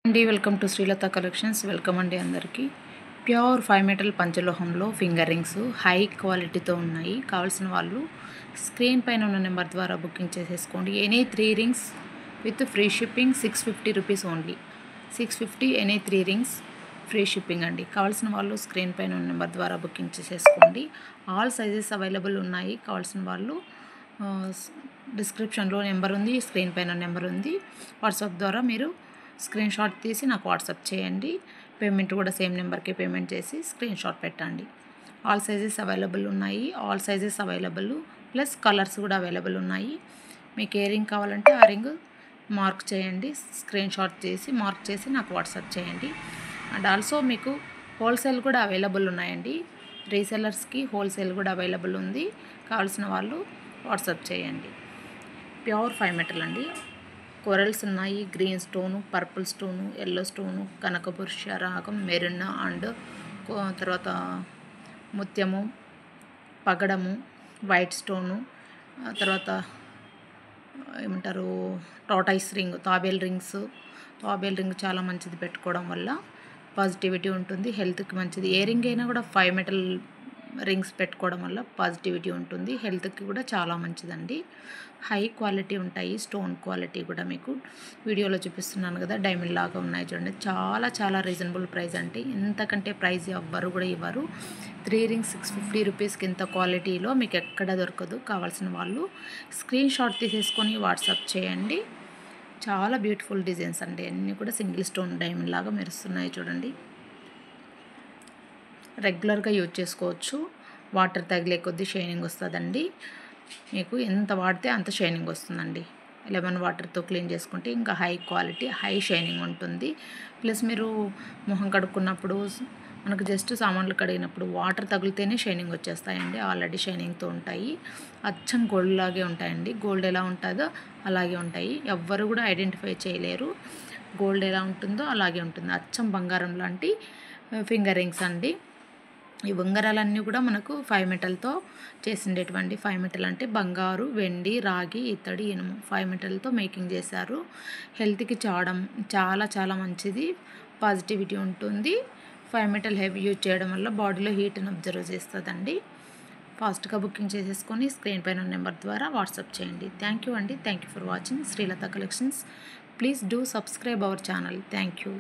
అండి welcome to Srilatha collections. Welcome అండి అందరికీ. ప్యూర్ 5 మెటల్ పంచలోహంలో ఫింగర్ రింగ్స్ హై క్వాలిటీతో ఉన్నాయి. కావాల్సిన వాళ్ళు స్క్రీన్ పైన ఉన్న నెంబర్ ద్వారా బుకింగ్ చేసేసుకోండి. Any 3 rings with free shipping 650 rupees only. 650 any 3 rings free shipping అండి. కావాల్సిన వాళ్ళు స్క్రీన్ పైన ఉన్న నెంబర్ ద్వారా బుకింగ్ చేసేసుకోండి. ఆల్ సైజెస్ అవైలబుల్ ఉన్నాయి. కావాల్సిన వాళ్ళు డిస్క్రిప్షన్లో నెంబర్ ఉంది, స్క్రీన్ పైన నెంబర్ ఉంది. వాట్సాప్ ద్వారా మీరు స్క్రీన్ షాట్ తీసి నాకు వాట్సాప్ చేయండి. పేమెంట్ కూడా సేమ్ నెంబర్కి పేమెంట్ చేసి స్క్రీన్ షాట్ పెట్టండి. ఆల్ సైజెస్ అవైలబుల్ ఉన్నాయి. All sizes available plus colours కూడా అవైలబుల్ ఉన్నాయి. మీకు ఏ రింగ్ కావాలంటే ఆ రింగ్ మార్క్ చేయండి, స్క్రీన్ షాట్ చేసి మార్క్ చేసి నాకు వాట్సాప్ చేయండి. అండ్ ఆల్సో మీకు హోల్సేల్ కూడా అవైలబుల్ ఉన్నాయండి. రీసెల్లర్స్కి హోల్సేల్ కూడా అవైలబుల్ ఉంది. కావాల్సిన వాళ్ళు వాట్సాప్ చేయండి. ప్యూర్ 5 మెటల్ అండి. కొరల్స్ ఉన్నాయి, green stone, purple stone, yellow stone, కనకపురుష రాగం, మెరూన్ అండ్ తర్వాత ముత్యము, పగడము, వైట్ స్టోను, తర్వాత ఏమంటారు టార్టాయిస్ రింగ్, తాబేల్ రింగ్ చాలా మంచిది. పెట్టుకోవడం వల్ల పాజిటివిటీ ఉంటుంది, హెల్త్కి మంచిది. ఏ రింగ్ అయినా కూడా 5 మెటల్ రింగ్స్ పెట్టుకోవడం వల్ల పాజిటివిటీ ఉంటుంది, హెల్త్కి కూడా చాలా మంచిదండి. హై క్వాలిటీ ఉంటాయి, స్టోన్ క్వాలిటీ కూడా మీకు వీడియోలో చూపిస్తున్నాను కదా, డైమండ్ లాగా ఉన్నాయి చూడండి. చాలా చాలా రీజనబుల్ ప్రైస్ అంటే ఇంతకంటే ప్రైస్ ఎవ్వరు కూడా ఇవ్వరు. 3 రింగ్స్ 650 రూపీస్కి ఇంత క్వాలిటీలో మీకు ఎక్కడ దొరకదు. కావాల్సిన వాళ్ళు స్క్రీన్ షాట్ తీసేసుకొని వాట్సాప్ చేయండి. చాలా బ్యూటిఫుల్ డిజైన్స్ అండి. అన్నీ కూడా సింగిల్ స్టోన్ డైమండ్ లాగా మెరుస్తున్నాయి చూడండి. రెగ్యులర్గా యూజ్ చేసుకోవచ్చు. వాటర్ తగిలే కొద్దీ షైనింగ్ వస్తుందండి. మీకు ఎంత వాడితే అంత షైనింగ్ వస్తుందండి. లెమన్ వాటర్తో క్లీన్ చేసుకుంటే ఇంకా హై క్వాలిటీ, హై షైనింగ్ ఉంటుంది. ప్లస్ మీరు మొహం కడుక్కున్నప్పుడు, మనకు జస్ట్ సామాన్లు కడిగినప్పుడు వాటర్ తగిలితేనే షైనింగ్ వచ్చేస్తాయండి. ఆల్రెడీ షైనింగ్తో ఉంటాయి. అచ్చం గోల్డ్ లాగే ఉంటాయండి. గోల్డ్ ఎలా ఉంటుందో అలాగే ఉంటాయి. ఎవ్వరు కూడా ఐడెంటిఫై చేయలేరు. గోల్డ్ ఎలా ఉంటుందో అలాగే ఉంటుంది. అచ్చం బంగారం లాంటి ఫింగర్ రింగ్స్ అండి. ఈ ఉంగరాలన్నీ కూడా మనకు 5 మెటల్తో చేసిండేటువంటి. 5 మెటల్ అంటే బంగారు, వెండి, రాగి, ఇత్తడి, ఇనుము 5 మెటల్తో మేకింగ్ చేశారు. హెల్త్కి చాలా చాలా మంచిది, పాజిటివిటీ ఉంటుంది. 5 మెటల్ హెవీ యూజ్ చేయడం వల్ల బాడీలో హీట్ని అబ్జర్వ్ చేస్తుందండి. ఫాస్ట్గా బుకింగ్ చేసేసుకొని స్క్రీన్ పైన నెంబర్ ద్వారా వాట్సాప్ చేయండి. థ్యాంక్ యూ అండి. Thank you for watching Srilatha collections. Please do subscribe our channel. Thank you.